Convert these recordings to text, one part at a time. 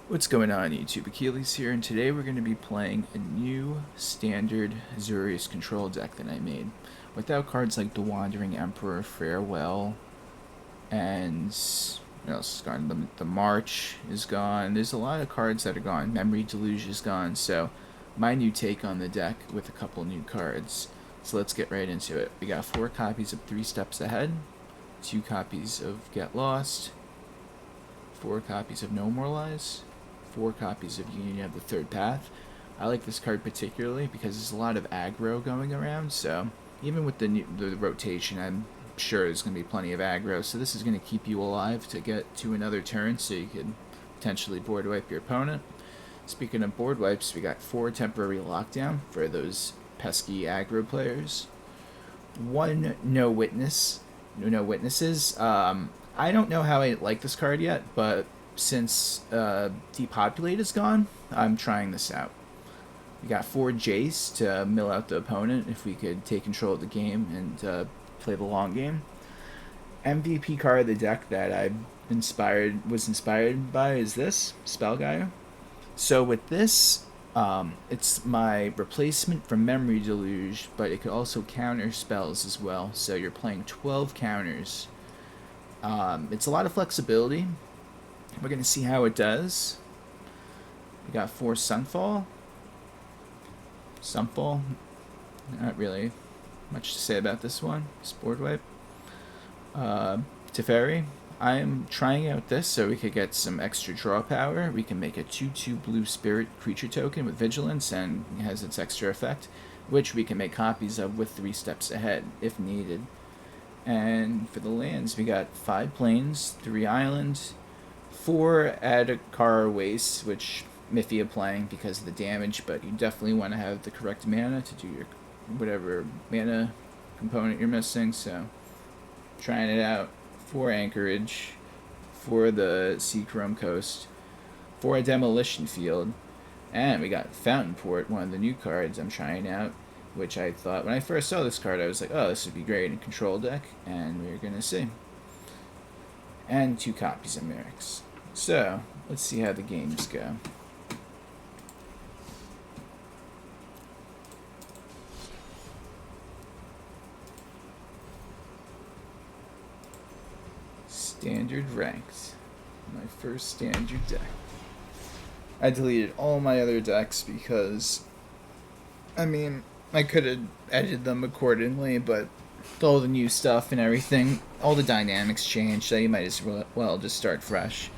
What's going on YouTube? Achilles here, and today we're going to be playing a new standard Azorius control deck that I made. Without cards like the Wandering Emperor, Farewell, and what else is gone? The March is gone. There's a lot of cards that are gone. Memory Deluge is gone, so my new take on the deck with a couple new cards. So let's get right into it. We got 4 copies of 3 Steps Ahead, 2 copies of Get Lost, 4 copies of No More Lies, 4 copies of Union of the Third Path. I like this card particularly because there's a lot of aggro going around, so even with the rotation, I'm sure there's going to be plenty of aggro, so this is going to keep you alive to get to another turn so you can potentially board wipe your opponent. Speaking of board wipes, we got 4 temporary lockdown for those pesky aggro players. 1 no witnesses. I don't know how I like this card yet, but since Depopulate is gone, I'm trying this out. We got 4 Jace to mill out the opponent if we could take control of the game and play the long game. MVP card of the deck that I was inspired by is this, Spellgyre. So with this, it's my replacement for Memory Deluge, but it could also counter spells as well. So you're playing 12 counters. It's a lot of flexibility. We're going to see how it does. We got 4 Sunfall. Not really much to say about this one. Board wipe. Teferi. I am trying out this so we could get some extra draw power. We can make a 2/2 blue spirit creature token with vigilance, and it has its extra effect, which we can make copies of with 3 Steps Ahead if needed. And for the lands, we got 5 plains, 3 islands, 4 Adarkar Wastes, which Miffia playing because of the damage, but you definitely want to have the correct mana to do your whatever mana component you're missing, so trying it out. 4 Anchorage, 4 the Seachrome Coast, 4 Demolition Field, and we got Fountainport, one of the new cards I'm trying out, which I thought, when I first saw this card, I was like, oh, this would be great in a control deck, and we're going to see. And 2 copies of Mirrex. So, let's see how the games go. Standard ranked. My first standard deck. I deleted all my other decks because, I mean, I could have edited them accordingly, but with all the new stuff and everything, all the dynamics changed, so you might as well just start fresh.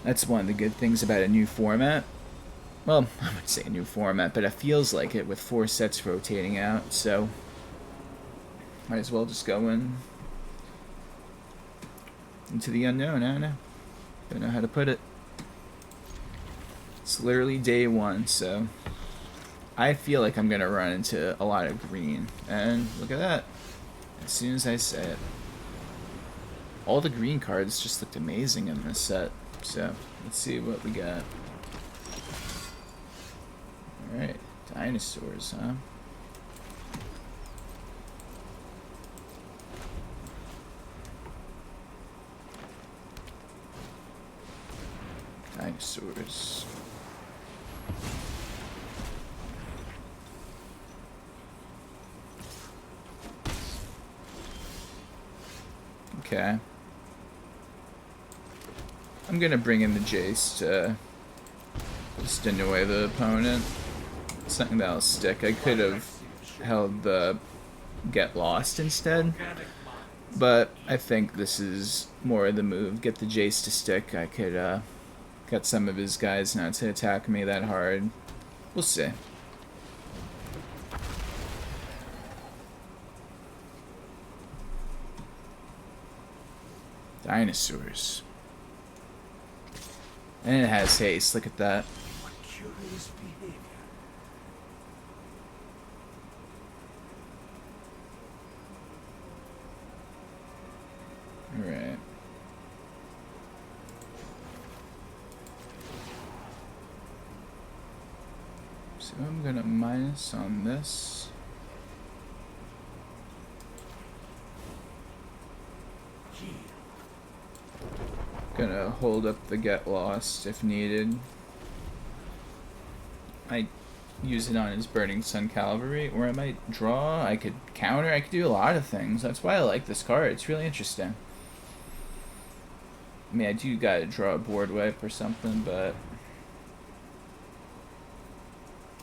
That's one of the good things about a new format. Well, I would say a new format, but it feels like it with 4 sets rotating out, so might as well just go into the unknown. I don't know how to put it. It's literally day 1, so I feel like I'm gonna run into a lot of green, and look at that. As soon as I say it, all the green cards just looked amazing in this set. So let's see what we got. All right, dinosaurs, huh? Dinosaurs. Okay. I'm gonna bring in the Jace to just annoy the opponent. Something that'll stick. I could have held the Get Lost instead, but I think this is more of the move. Get the Jace to stick. I could get some of his guys not to attack me that hard. We'll see. Dinosaurs. And it has haste, look at that. What curious behavior. Alright. So I'm gonna minus on this. Gonna hold up the Get Lost if needed. I use it on his Burning Sun Cavalry, or I might draw, I could counter, I could do a lot of things. That's why I like this card. It's really interesting. I mean, I do gotta draw a board wipe or something, but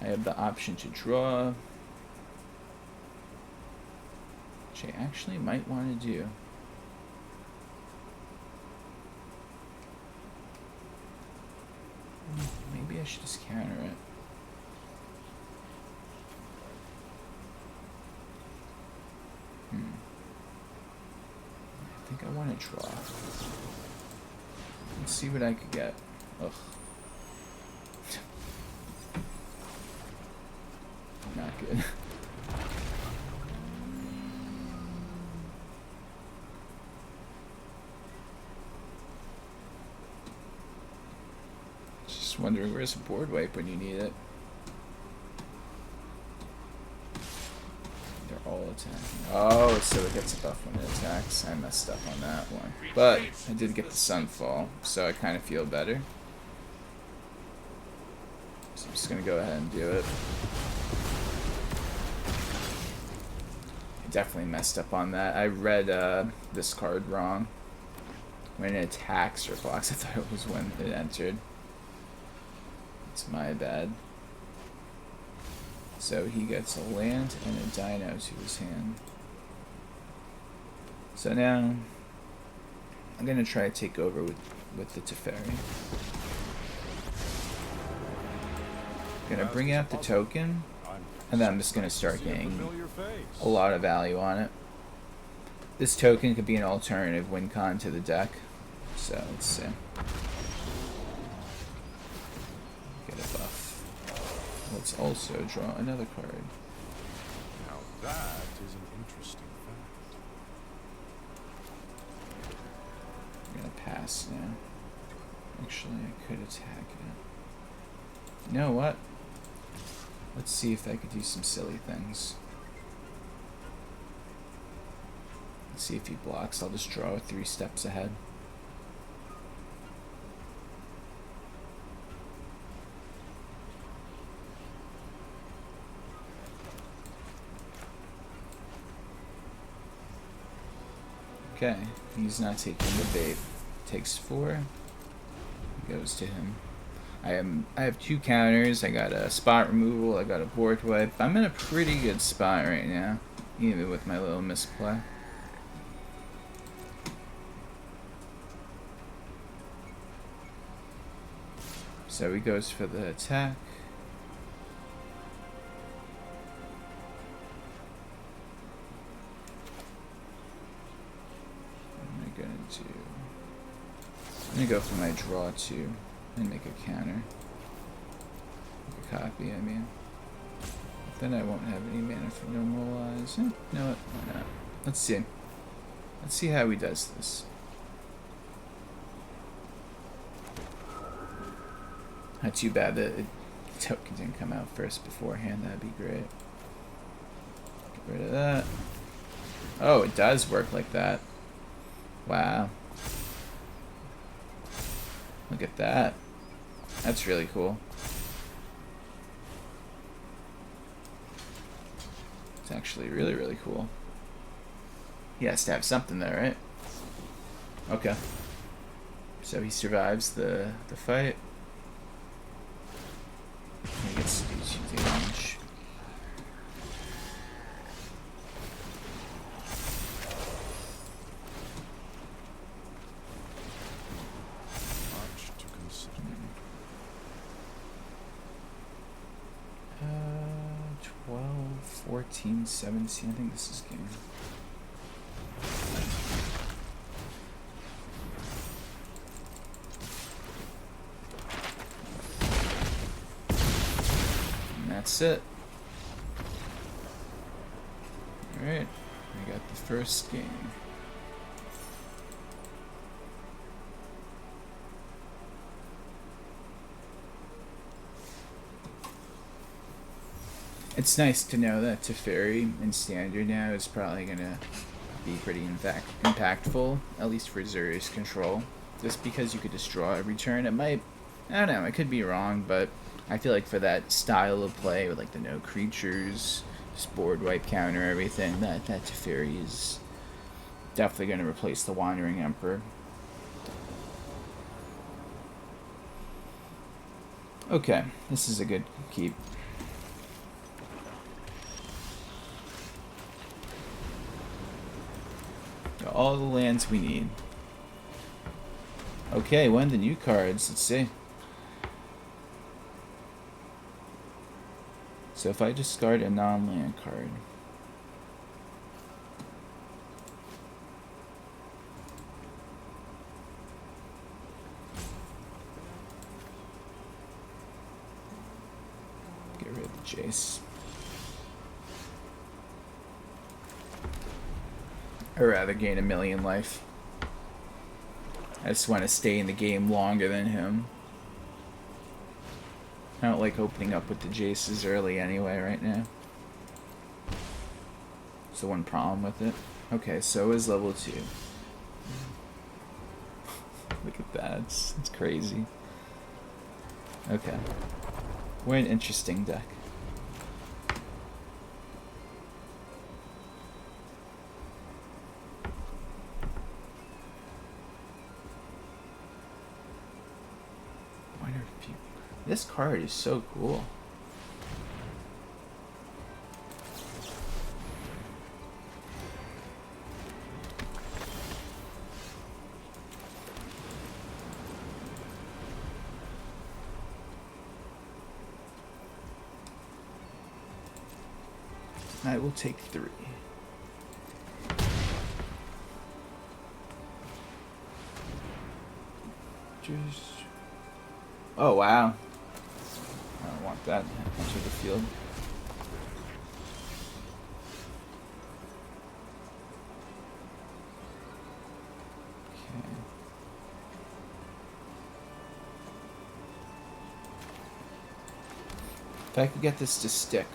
I have the option to draw, which I actually might want to do. Maybe I should just counter it. I think I want to draw. Let's see what I could get. Ugh. Not good. Just wondering where's a board wipe when you need it. They're all attacking. Oh, so it gets a buff when it attacks. I messed up on that one. But I did get the Sunfall, so I kind of feel better. So I'm just going to go ahead and do it. I definitely messed up on that. I read this card wrong. When it attacks or blocks, I thought it was when it entered. It's my bad. So he gets a land and a dino to his hand. So now I'm gonna try to take over with the Teferi. Gonna bring out the token, and then I'm just gonna start getting a lot of value on it. This token could be an alternative win con to the deck. So let's see. Get a buff. Let's also draw another card. Now that is an interesting fact. I'm gonna pass now. Actually, I could attack it. You know what? Let's see if I could do some silly things. Let's see if he blocks. I'll just draw 3 steps ahead. Okay, he's not taking the bait. Takes 4. Goes to him. I have 2 counters. I got a spot removal. I got a board wipe. I'm in a pretty good spot right now, even with my little misplay. So he goes for the attack. I'm gonna go for my draw 2 and make a counter. Make a copy, I mean. But then I won't have any mana for normalize. You know what? Why not? Let's see. Let's see how he does this. Not too bad that the token didn't come out first beforehand. That'd be great. Get rid of that. Oh, it does work like that. Wow. Look at that. That's really cool. It's actually really, really cool. He has to have something there, right? Okay. So he survives the fight. He gets to do 2 damage. Much to consider. 12, 14, 17. I think this is game. And that's it. Alright, we got the first game. It's nice to know that Teferi in Standard now is probably going to be pretty impactful, at least for Azorius control. just because you could just draw every turn. It might, I don't know, I could be wrong, but I feel like for that style of play with like the no creatures, just board wipe counter, everything, that Teferi is definitely going to replace the Wandering Emperor. Okay, this is a good keep. Got all the lands we need. Okay, one of the new cards. Let's see. So if I discard a non-land card, get rid of the Jace. I'd rather gain 1,000,000 life. I just want to stay in the game longer than him. I don't like opening up with the Jaces early anyway right now. That's the one problem with it. Okay, so is level 2. Look at that. It's crazy. Okay. We're an interesting deck. This card is so cool. I will take 3. Oh, wow. I don't want that. Enter the field. Okay. If I could get this to stick,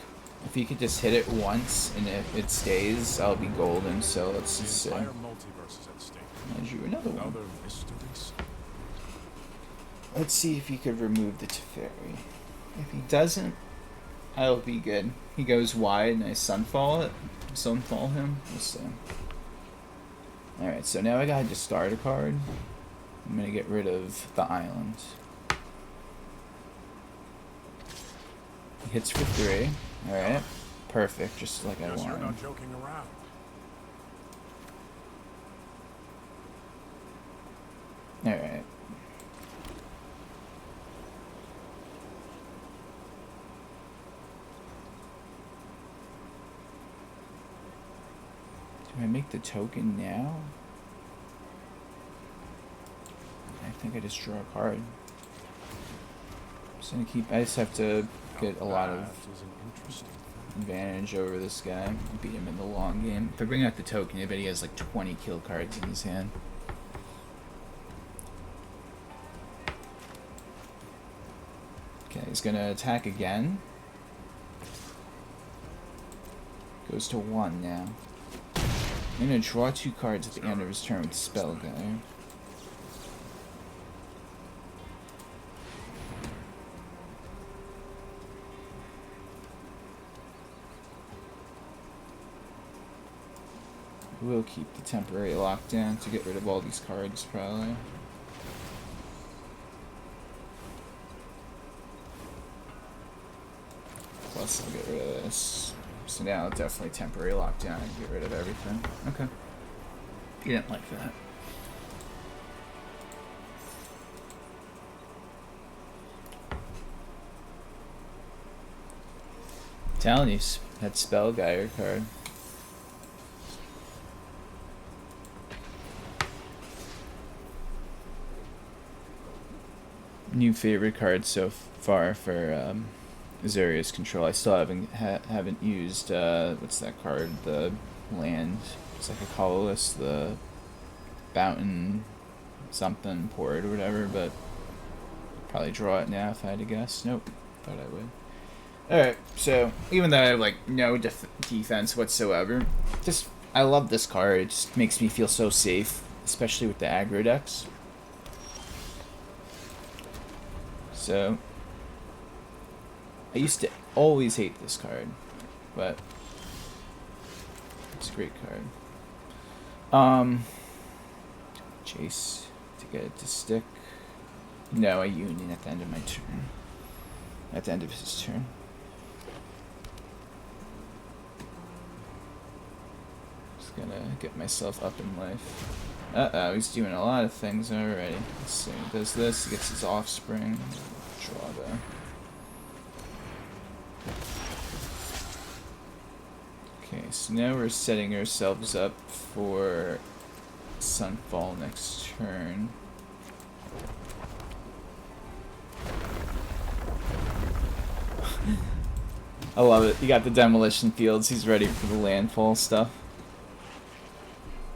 if you could just hit it once and if it stays, I'll be golden. So let's just see. I drew another one. Let's see if he could remove the Teferi. If he doesn't, I'll be good. He goes wide and I Sunfall it. Sunfall him. We'll see. Alright, so now I gotta discard a card. I'm gonna get rid of the island. He hits for 3. Alright. Perfect, just like I wanted. You're not joking around. Alright. Do I make the token now? I think I just draw a card. I'm just gonna keep. I just have to get a lot of advantage over this guy. Beat him in the long game. If I bring out the token, I bet he has like 20 kill cards in his hand. Okay, he's gonna attack again. Goes to 1 now. I'm going to draw 2 cards at the end of his turn with Spellgyre. We'll keep the temporary lockdown to get rid of all these cards, probably. Plus, I'll get rid of this. So now definitely temporary lockdown and get rid of everything. Okay. You didn't like that. Telling you, that Spellgyre card. New favorite card so far for Azorius control. I still haven't used what's that card? The land. It's like a colorless, the Fountain something port or whatever. But probably draw it now if I had to guess. Nope, thought I would. All right, so even though I have like no defense whatsoever, I love this card. It just makes me feel so safe, especially with the aggro decks. So I used to always hate this card, but it's a great card. Jace to get it to stick. No, a union at the end of my turn. At the end of his turn. Just gonna get myself up in life. Uh-oh, he's doing a lot of things already. Let's see, he does this, he gets his offspring. Draw though. Okay, so now we're setting ourselves up for Sunfall next turn. I love it. You got the Demolition Fields. He's ready for the landfall stuff.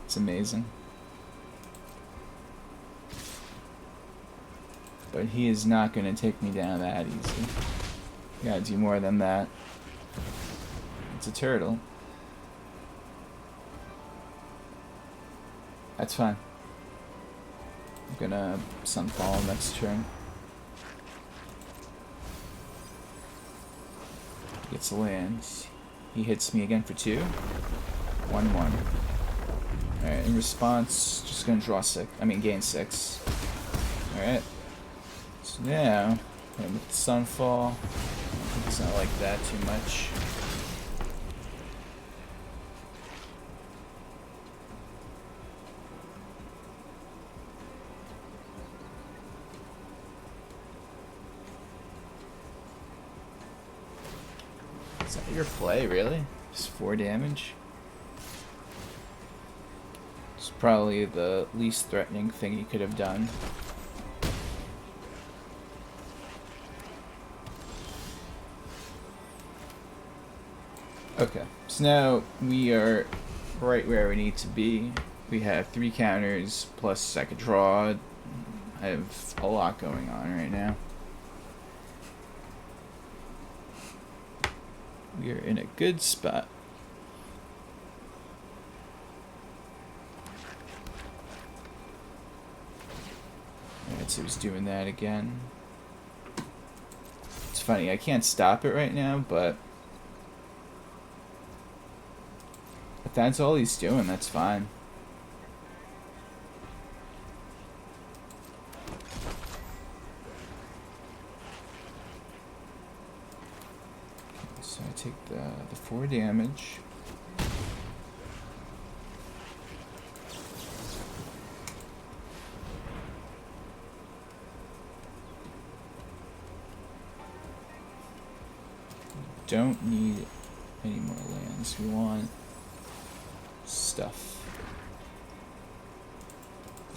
It's amazing. But he is not going to take me down that easy. You gotta do more than that. It's a turtle. That's fine. I'm gonna Sunfall next turn. Gets the lands. He hits me again for 2. 1/1. Alright, in response, just gonna draw 6. I mean, gain 6. Alright. So now, with the Sunfall, I think it's not like that too much. Is that your play, really? Just 4 damage? It's probably the least threatening thing you could have done. Okay, so now we are right where we need to be. We have 3 counters, plus I could draw. I have a lot going on right now. We are in a good spot. Alright, so he's doing that again. It's funny, I can't stop it right now, but if that's all he's doing, that's fine. Okay, so I take the 4 damage. Don't need any more lands. We want stuff.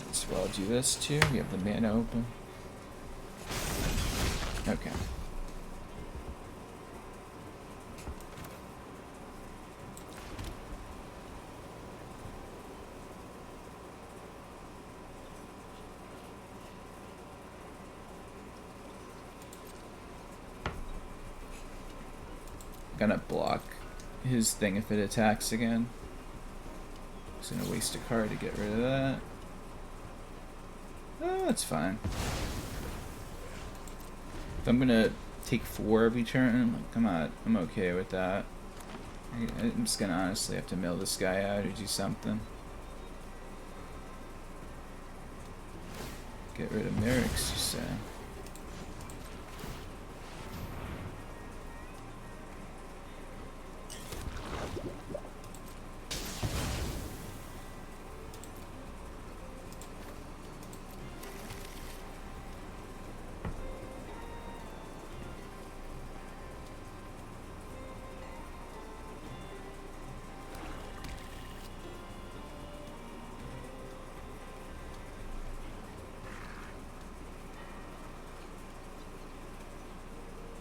As well do this too. We have the mana open. Okay. Gonna block his thing if it attacks again. Just gonna waste a card to get rid of that. Oh, that's fine. If I'm gonna take 4 every turn, like, I'm okay with that. I'm just gonna honestly have to mill this guy out or do something. Get rid of Mirrex, you say.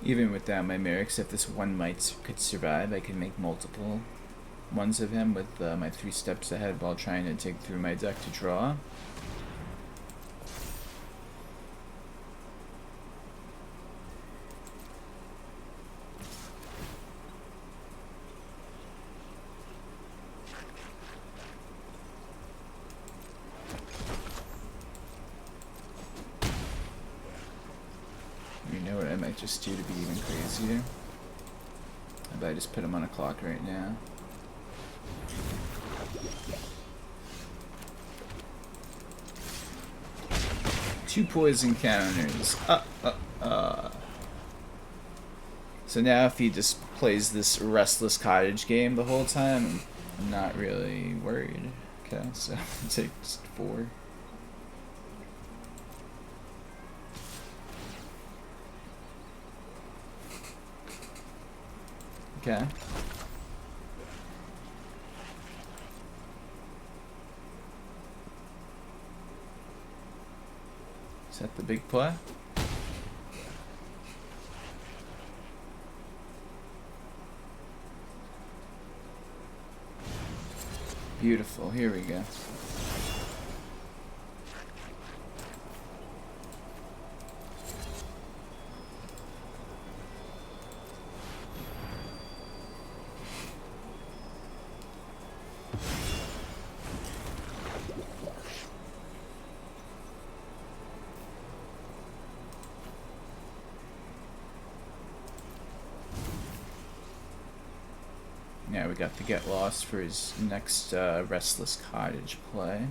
Even with that, my Mirrex, if this one could survive, I can make multiple ones of him with my 3 steps ahead while trying to take through my deck to draw. You know what I might just do to be even crazier? I might just put him on a clock right now. Two poison counters. So now if he just plays this Restless Cottage game the whole time, I'm not really worried. Okay, so I'll take just 4. Okay. Is that the big play? Beautiful, here we go. Yeah, we got the Get Lost for his next Restless Cottage play.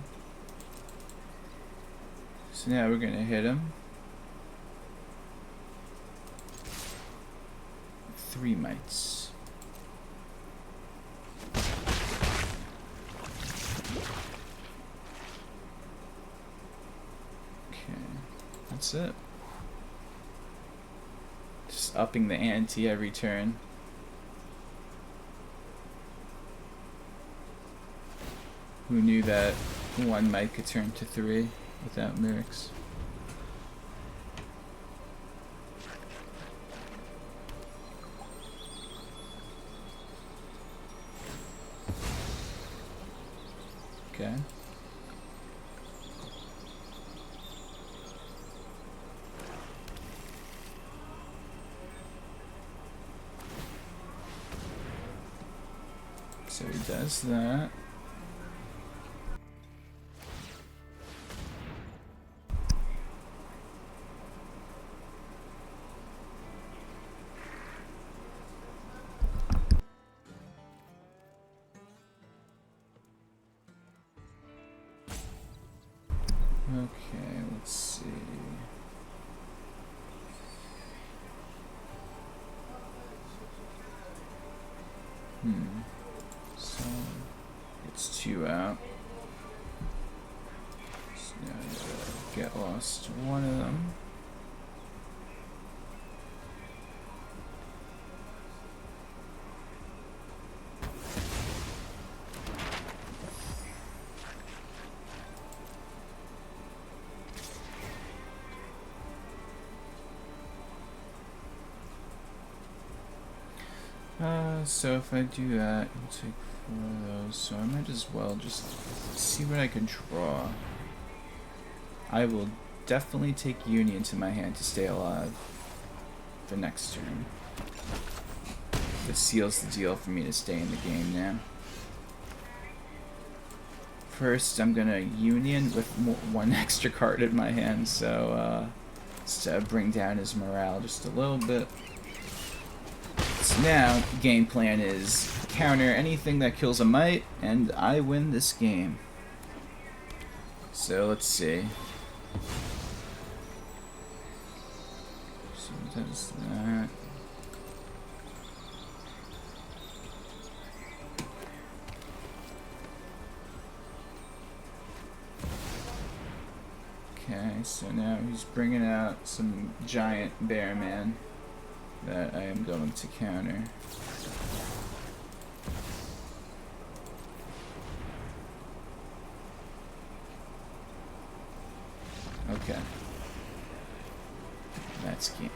So now we're gonna hit him. 3 mites. Okay, that's it. Just upping the ante every turn. Who knew that 1 mite could turn to 3 without Mirrex? Okay. So he does that. Okay, let's see. So it's 2 out. So now I gotta get lost 1 of them. So if I do that, I'll take 4 of those, so I might as well just see what I can draw. I will definitely take Union to my hand to stay alive for next turn. This seals the deal for me to stay in the game now. First, I'm gonna Union with 1 extra card in my hand, so just to bring down his morale just a little bit. So now, game plan is counter anything that kills a mite, and I win this game. So let's see. So he does that. Okay, so now he's bringing out some giant bear man that I am going to counter. Okay. That's key.